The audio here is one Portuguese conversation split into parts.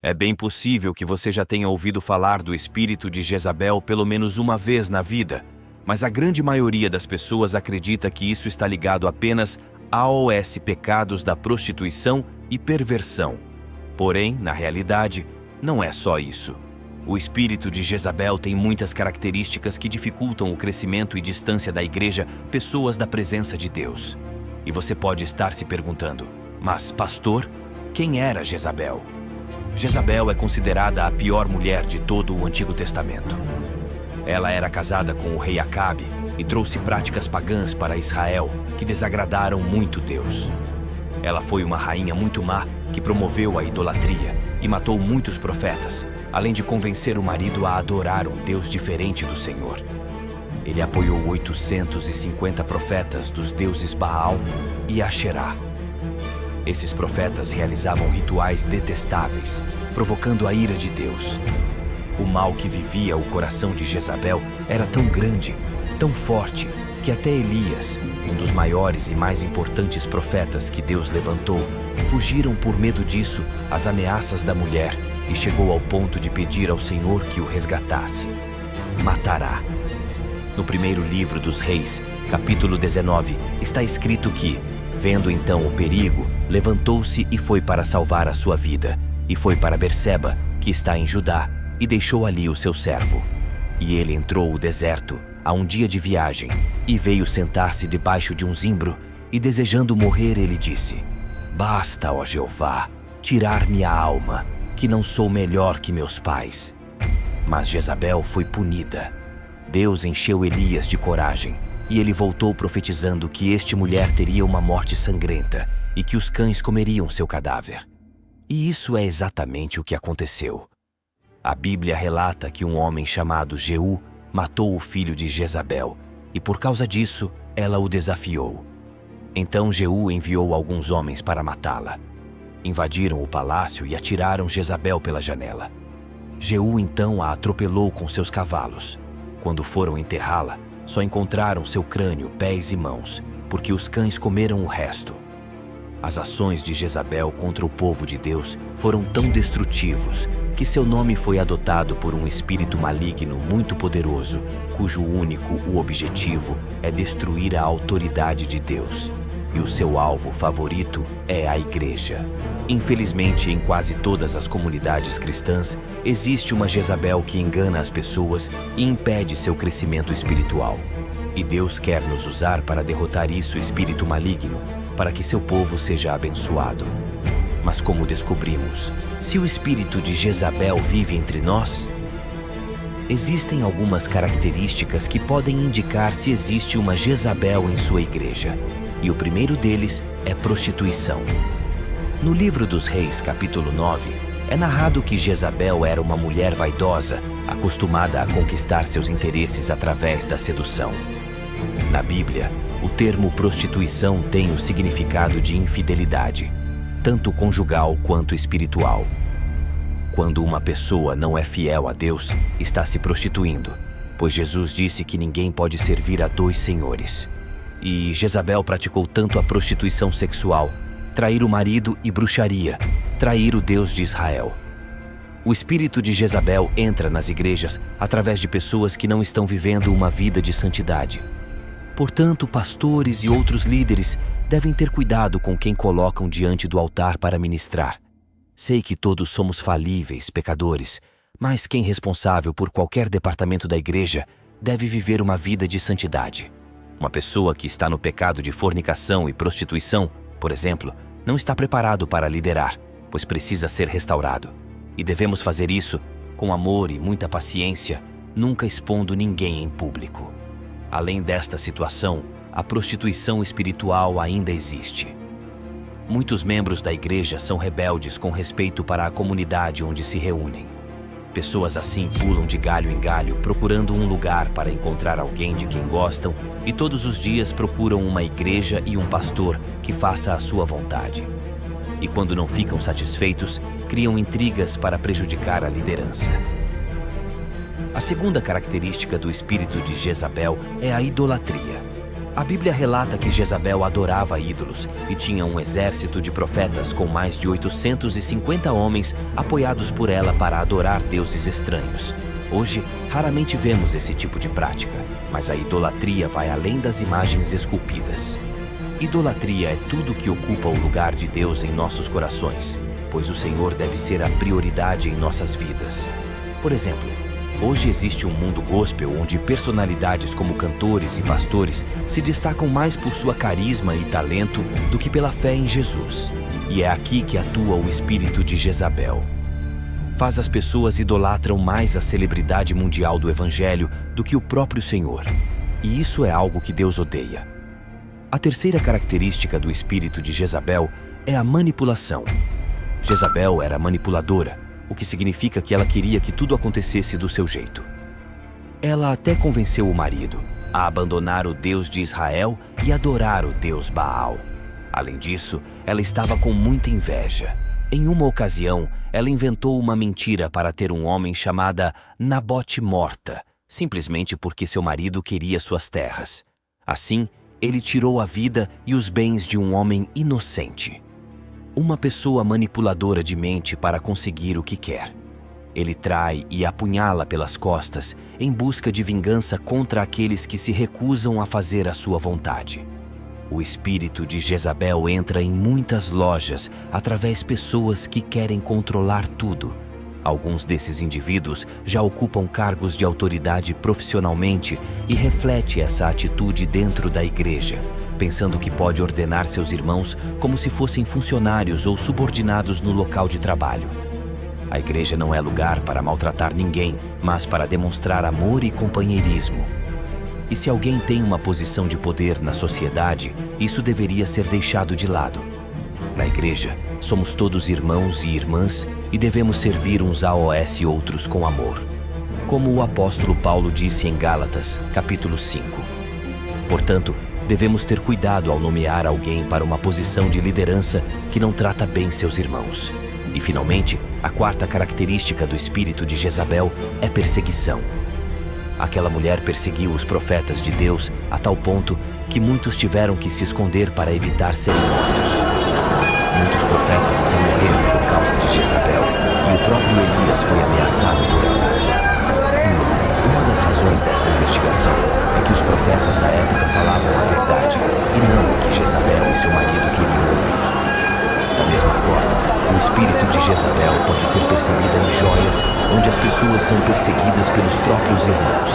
É bem possível que você já tenha ouvido falar do espírito de Jezabel pelo menos uma vez na vida, mas a grande maioria das pessoas acredita que isso está ligado apenas aos pecados da prostituição e perversão. Porém, na realidade, não é só isso. O espírito de Jezabel tem muitas características que dificultam o crescimento e distância da igreja, pessoas da presença de Deus. E você pode estar se perguntando, mas pastor, quem era Jezabel? Jezabel é considerada a pior mulher de todo o Antigo Testamento. Ela era casada com o rei Acabe e trouxe práticas pagãs para Israel que desagradaram muito Deus. Ela foi uma rainha muito má que promoveu a idolatria e matou muitos profetas, além de convencer o marido a adorar um Deus diferente do Senhor. Ele apoiou 850 profetas dos deuses Baal e Asherá. Esses profetas realizavam rituais detestáveis, provocando a ira de Deus. O mal que vivia o coração de Jezabel era tão grande, tão forte, que até Elias, um dos maiores e mais importantes profetas que Deus levantou, fugiram por medo disso às ameaças da mulher e chegou ao ponto de pedir ao Senhor que o resgatasse. Matará. No primeiro livro dos Reis, capítulo 19, está escrito que, vendo então o perigo, levantou-se e foi para salvar a sua vida, e foi para Berseba, que está em Judá, e deixou ali o seu servo. E ele entrou o deserto, a um dia de viagem, e veio sentar-se debaixo de um zimbro, e desejando morrer, ele disse: Basta, ó Jeová, tirar-me a alma, que não sou melhor que meus pais. Mas Jezabel foi punida. Deus encheu Elias de coragem, e ele voltou profetizando que este mulher teria uma morte sangrenta e que os cães comeriam seu cadáver. E isso é exatamente o que aconteceu. A Bíblia relata que um homem chamado Jeú matou o filho de Jezabel, e por causa disso, ela o desafiou. Então Jeú enviou alguns homens para matá-la. Invadiram o palácio e atiraram Jezabel pela janela. Jeú então a atropelou com seus cavalos. Quando foram enterrá-la, só encontraram seu crânio, pés e mãos, porque os cães comeram o resto. As ações de Jezabel contra o povo de Deus foram tão destrutivos que seu nome foi adotado por um espírito maligno muito poderoso, cujo único objetivo é destruir a autoridade de Deus. E o seu alvo favorito é a igreja. Infelizmente, em quase todas as comunidades cristãs, existe uma Jezabel que engana as pessoas e impede seu crescimento espiritual. E Deus quer nos usar para derrotar isso, espírito maligno, para que seu povo seja abençoado. Mas como descobrimos, se o espírito de Jezabel vive entre nós? Existem algumas características que podem indicar se existe uma Jezabel em sua igreja. E o primeiro deles é prostituição. No livro dos Reis, capítulo 9, é narrado que Jezabel era uma mulher vaidosa, acostumada a conquistar seus interesses através da sedução. Na Bíblia, o termo prostituição tem o significado de infidelidade, tanto conjugal quanto espiritual. Quando uma pessoa não é fiel a Deus, está se prostituindo, pois Jesus disse que ninguém pode servir a dois senhores. E Jezabel praticou tanto a prostituição sexual, trair o marido e bruxaria, trair o Deus de Israel. O espírito de Jezabel entra nas igrejas através de pessoas que não estão vivendo uma vida de santidade. Portanto, pastores e outros líderes devem ter cuidado com quem colocam diante do altar para ministrar. Sei que todos somos falíveis, pecadores, mas quem é responsável por qualquer departamento da igreja deve viver uma vida de santidade. Uma pessoa que está no pecado de fornicação e prostituição, por exemplo, não está preparado para liderar, pois precisa ser restaurado. E devemos fazer isso com amor e muita paciência, nunca expondo ninguém em público. Além desta situação, a prostituição espiritual ainda existe. Muitos membros da igreja são rebeldes com respeito para a comunidade onde se reúnem. Pessoas assim pulam de galho em galho, procurando um lugar para encontrar alguém de quem gostam e todos os dias procuram uma igreja e um pastor que faça a sua vontade. E quando não ficam satisfeitos, criam intrigas para prejudicar a liderança. A segunda característica do espírito de Jezabel é a idolatria. A Bíblia relata que Jezabel adorava ídolos e tinha um exército de profetas com mais de 850 homens apoiados por ela para adorar deuses estranhos. Hoje, raramente vemos esse tipo de prática, mas a idolatria vai além das imagens esculpidas. Idolatria é tudo que ocupa o lugar de Deus em nossos corações, pois o Senhor deve ser a prioridade em nossas vidas. Por exemplo, hoje existe um mundo gospel onde personalidades como cantores e pastores se destacam mais por sua carisma e talento do que pela fé em Jesus. E é aqui que atua o espírito de Jezabel. Faz as pessoas idolatram mais a celebridade mundial do Evangelho do que o próprio Senhor. E isso é algo que Deus odeia. A terceira característica do espírito de Jezabel é a manipulação. Jezabel era manipuladora, o que significa que ela queria que tudo acontecesse do seu jeito. Ela até convenceu o marido a abandonar o Deus de Israel e adorar o Deus Baal. Além disso, ela estava com muita inveja. Em uma ocasião, ela inventou uma mentira para ter um homem chamado Nabote morta, simplesmente porque seu marido queria suas terras. Assim, ele tirou a vida e os bens de um homem inocente. Uma pessoa manipuladora de mente para conseguir o que quer. Ele trai e apunhala pelas costas em busca de vingança contra aqueles que se recusam a fazer a sua vontade. O espírito de Jezabel entra em muitas lojas através de pessoas que querem controlar tudo. Alguns desses indivíduos já ocupam cargos de autoridade profissionalmente e reflete essa atitude dentro da igreja, pensando que pode ordenar seus irmãos como se fossem funcionários ou subordinados no local de trabalho. A igreja não é lugar para maltratar ninguém, mas para demonstrar amor e companheirismo. E se alguém tem uma posição de poder na sociedade, isso deveria ser deixado de lado. Na igreja, somos todos irmãos e irmãs e devemos servir uns aos outros com amor. Como o apóstolo Paulo disse em Gálatas, capítulo 5. Portanto, devemos ter cuidado ao nomear alguém para uma posição de liderança que não trata bem seus irmãos. E, finalmente, a quarta característica do espírito de Jezabel é perseguição. Aquela mulher perseguiu os profetas de Deus a tal ponto que muitos tiveram que se esconder para evitar serem mortos. Muitos profetas até morreram por causa de Jezabel e o próprio Elias foi ameaçado por ela. Uma das razões desta investigação é que os profetas da época falavam a verdade e não o que Jezabel e seu marido queriam ouvir. Da mesma forma, o espírito de Jezabel pode ser percebido em joias onde as pessoas são perseguidas pelos próprios irmãos.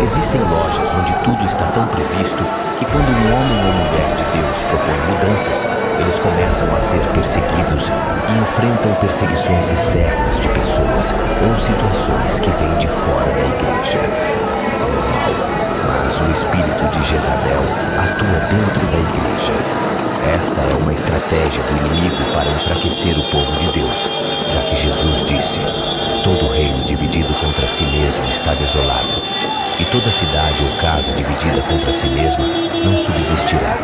Existem lojas onde tudo está tão previsto que quando um homem ou mulher de Deus propõe mudanças, eles começam a ser perseguidos e enfrentam perseguições externas de pessoas ou situações que vêm de fora da igreja. É normal, mas o espírito de Jezabel atua dentro da igreja. Esta é uma estratégia do inimigo para enfraquecer o povo de Deus, já que Jesus disse: todo reino dividido contra si mesmo está desolado, e toda cidade ou casa dividida contra si mesma não subsistirá.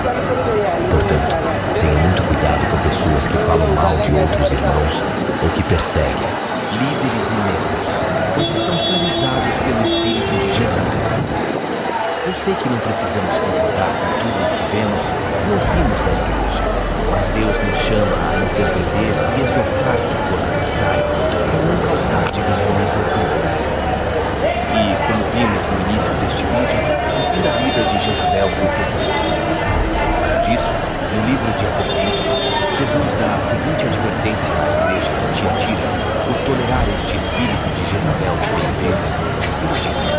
Portanto, tenha muito cuidado com pessoas que falam mal de outros irmãos ou que perseguem líderes e membros, pois estão sendo usados pelo espírito de Jezabel. Eu sei que não precisamos concordar com tudo o que vemos e ouvimos da igreja, mas Deus nos chama a interceder e exortar se for necessário, para não causar divisões ou brigas. E, como vimos no início deste vídeo, o fim da vida de Jezabel foi terrível. Além disso, no livro de Apocalipse, Jesus dá a seguinte advertência à igreja de Tiatira por tolerar este espírito de Jezabel no meio deles. Ele disse: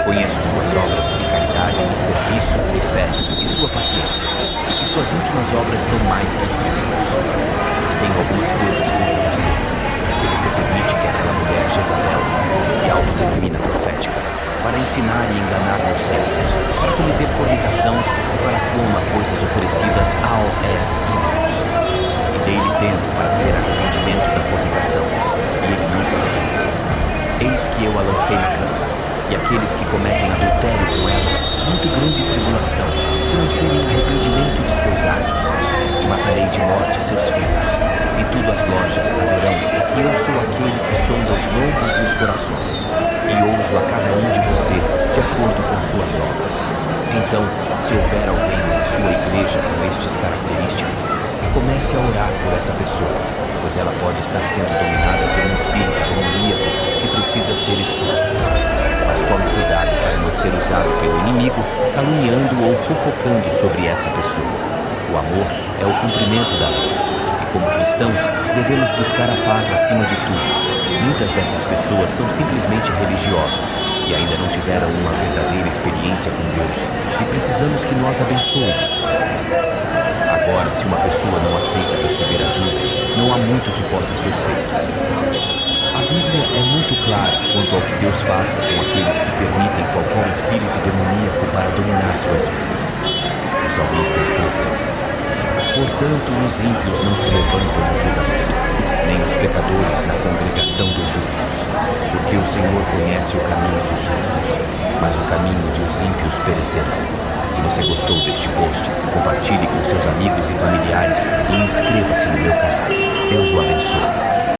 conheço suas obras de caridade, serviço, fé e sua paciência, e que suas últimas obras são mais que os primeiros. Mas tenho algumas coisas contra você, que você permite que aquela mulher Jezabel, que se autodenomina profética, para ensinar e enganar meus servos, para cometer fornicação e para coma coisas oferecidas aos ídolos. E dei-lhe tempo para ser arrependimento da fornicação, e ele não se arrependeu. Eis que eu a lancei na cama, e aqueles que cometem adultério com ela, muito grande tribulação, se não serem arrependimento de seus atos. E matarei de morte seus filhos, e tudo as lojas saberão que eu sou aquele que sonda os lombos e os corações, e ouso a cada um de você de acordo acordo com suas obras. Então, se houver alguém em sua igreja com estas características, comece a orar por essa pessoa, pois ela pode estar sendo dominada por um espírito demoníaco que precisa ser expulso. Mas tome cuidado para não ser usado pelo inimigo, caluniando ou fofocando sobre essa pessoa. O amor é o cumprimento da lei. E como cristãos, devemos buscar a paz acima de tudo. Muitas dessas pessoas são simplesmente religiosos e ainda não tiveram uma verdadeira experiência com Deus, e precisamos que nós abençoemos. Agora, se uma pessoa não aceita receber ajuda, não há muito que possa ser feito. A Bíblia é muito clara quanto ao que Deus faça com aqueles que permitem qualquer espírito demoníaco para dominar suas vidas. O salmista escreveu: portanto, os ímpios não se levantam no julgamento, nem os pecadores na congregação dos justos, porque o Senhor conhece o caminho dos justos, mas o caminho de os ímpios perecerá. Se você gostou deste post, compartilhe com seus amigos e familiares e inscreva-se no meu canal. Deus o abençoe.